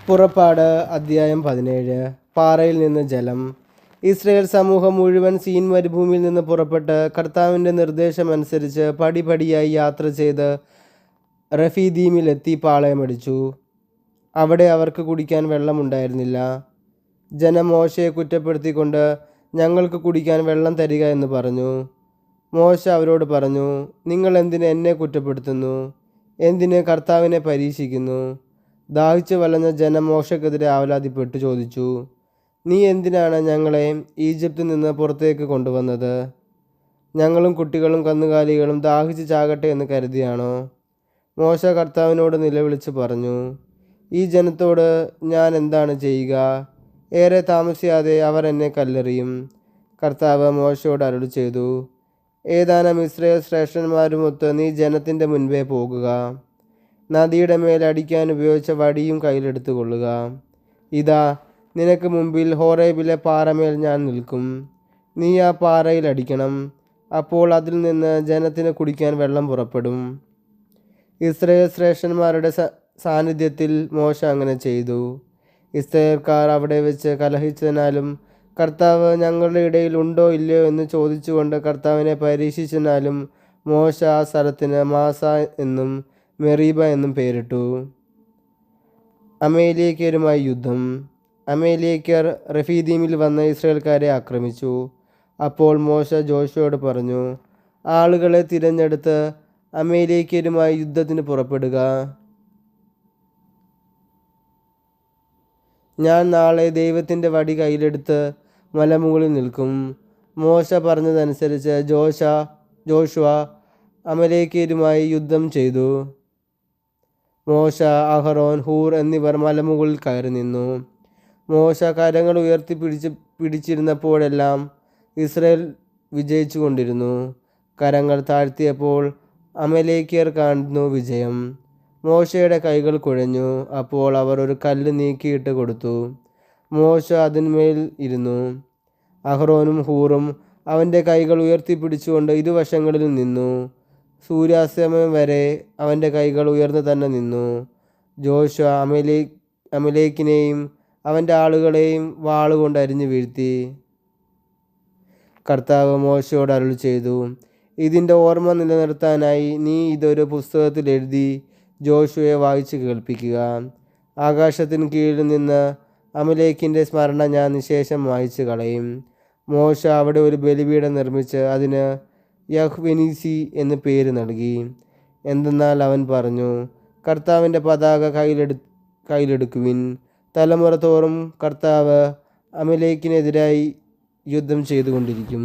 പുറപ്പാട് അദ്ധ്യായം 17. പാറയിൽ നിന്ന് ജലം. ഇസ്രായേൽ സമൂഹം മുഴുവൻ സീൻ മരുഭൂമിയിൽ നിന്ന് പുറപ്പെട്ട് കർത്താവിൻ്റെ നിർദ്ദേശമനുസരിച്ച് പടിപടിയായി യാത്ര ചെയ്ത് റഫീദീമിലെത്തി പാളയമടിച്ചു. അവിടെ അവർക്ക് കുടിക്കാൻ വെള്ളമുണ്ടായിരുന്നില്ല. ജനം മോശയെ കുറ്റപ്പെടുത്തിക്കൊണ്ട് ഞങ്ങൾക്ക് കുടിക്കാൻ വെള്ളം തരിക എന്ന് പറഞ്ഞു. മോശ അവരോട് പറഞ്ഞു, നിങ്ങൾ എന്തിന് എന്നെ കുറ്റപ്പെടുത്തുന്നു? എന്തിന് കർത്താവിനെ പരീക്ഷിക്കുന്നു? ദാഹിച്ചു വലഞ്ഞ ജനം മോശക്കെതിരെ ആവലാതിപ്പെട്ടു ചോദിച്ചു, നീ എന്തിനാണ് ഞങ്ങളെ ഈജിപ്തിൽ നിന്ന് പുറത്തേക്ക് കൊണ്ടുവന്നത്? ഞങ്ങളും കുട്ടികളും കന്നുകാലികളും ദാഹിച്ച് ചാകട്ടെ എന്ന് കരുതിയാണോ? മോശ കർത്താവിനോട് നിലവിളിച്ച് പറഞ്ഞു, ഈ ജനത്തോട് ഞാൻ എന്താണ് ചെയ്യുക? ഏറെ താമസിയാതെ അവർ എന്നെ കല്ലെറിയും. കർത്താവ് മോശയോട് അരുളി ചെയ്തു, ഏതാനും ഇസ്രായേൽ ശ്രേഷ്ഠന്മാരുമൊത്ത് നീ ജനത്തിൻ്റെ മുൻപേ പോകുക. നദിയുടെ മേൽ അടിക്കാൻ ഉപയോഗിച്ച വടിയും കയ്യിലെടുത്തു കൊള്ളുക. ഇതാ, നിനക്ക് മുമ്പിൽ ഹോറേബിലെ പാറമേൽ ഞാൻ നിൽക്കും. നീ ആ പാറയിൽ അടിക്കണം. അപ്പോൾ അതിൽ നിന്ന് ജനത്തിന് കുടിക്കാൻ വെള്ളം പുറപ്പെടും. ഇസ്രായേൽ ശ്രേഷ്ഠന്മാരുടെ സാന്നിധ്യത്തിൽ മോശ അങ്ങനെ ചെയ്തു. ഇസ്രായേൽക്കാർ അവിടെ വെച്ച് കലഹിച്ചതിനാലും കർത്താവ് ഞങ്ങളുടെ ഇടയിൽ ഉണ്ടോ ഇല്ലയോ എന്ന് ചോദിച്ചുകൊണ്ട് കർത്താവിനെ പരീക്ഷിച്ചതിനാലും മോശ ആ സ്ഥലത്തിന് മാസ എന്നും മെറീബ എന്നും പേരിട്ടു. അമേലേക്യരുമായി യുദ്ധം. അമേലേക്യർ റഫീദീമിൽ വന്ന് ഇസ്രായേൽക്കാരെ ആക്രമിച്ചു. അപ്പോൾ മോശ ജോഷുവയോട് പറഞ്ഞു, ആളുകളെ തിരഞ്ഞെടുത്ത് അമേലേക്യരുമായി യുദ്ധത്തിന് പുറപ്പെടുക. ഞാൻ നാളെ ദൈവത്തിൻ്റെ വടി കയ്യിലെടുത്ത് മലമുകളിൽ നിൽക്കും. മോശ പറഞ്ഞതനുസരിച്ച് ജോഷുവ അമലേക്യരുമായി യുദ്ധം ചെയ്തു. മോശ, അഹറോൻ, ഹൂർ എന്നിവർ മലമുകളിൽ കയറി നിന്നു. മോശ കരങ്ങൾ ഉയർത്തി പിടിച്ചിരുന്നപ്പോഴെല്ലാം ഇസ്രായേൽ വിജയിച്ചു കൊണ്ടിരുന്നു. കരങ്ങൾ താഴ്ത്തിയപ്പോൾ അമലേക്യർ കാണുന്നു വിജയം. മോശയുടെ കൈകൾ കുഴഞ്ഞു. അപ്പോൾ അവർ ഒരു കല്ല് നീക്കിയിട്ട് കൊടുത്തു. മോശ അതിന്മേൽ ഇരുന്നു. അഹ്റോനും ഹൂറും അവൻ്റെ കൈകൾ ഉയർത്തിപ്പിടിച്ചുകൊണ്ട് ഇരുവശങ്ങളിൽ നിന്നു. സൂര്യാസ്തമയം വരെ അവൻ്റെ കൈകൾ ഉയർന്നു തന്നെ നിന്നു. ജോഷുവ അമലേക്കിനെയും അവൻ്റെ ആളുകളെയും വാളുകൊണ്ട് അരിഞ്ഞു വീഴ്ത്തി. കർത്താവ് മോശയോട് അരുളി ചെയ്തു, ഇതിൻ്റെ ഓർമ്മ നിലനിർത്താനായി നീ ഇതൊരു പുസ്തകത്തിൽ എഴുതി ജോഷുവയെ വായിച്ചു കേൾപ്പിക്കുക. ആകാശത്തിന് കീഴിൽ നിന്ന് അമലേക്കിൻ്റെ സ്മരണ ഞാൻ നിശേഷം മായ്ച്ചു കളയും. മോശ അവിടെ ഒരു ബലിപീഠം നിർമ്മിച്ച് അതിന് യഹ്വെനീസി എന്ന് പേര് നൽകി. എന്തെന്നാൽ അവൻ പറഞ്ഞു, കർത്താവിൻ്റെ പതാക കയ്യിലെടുക്കുവിൻ. തലമുറ തോറും കർത്താവ് അമലേക്കിനെതിരായി യുദ്ധം ചെയ്തുകൊണ്ടിരിക്കും.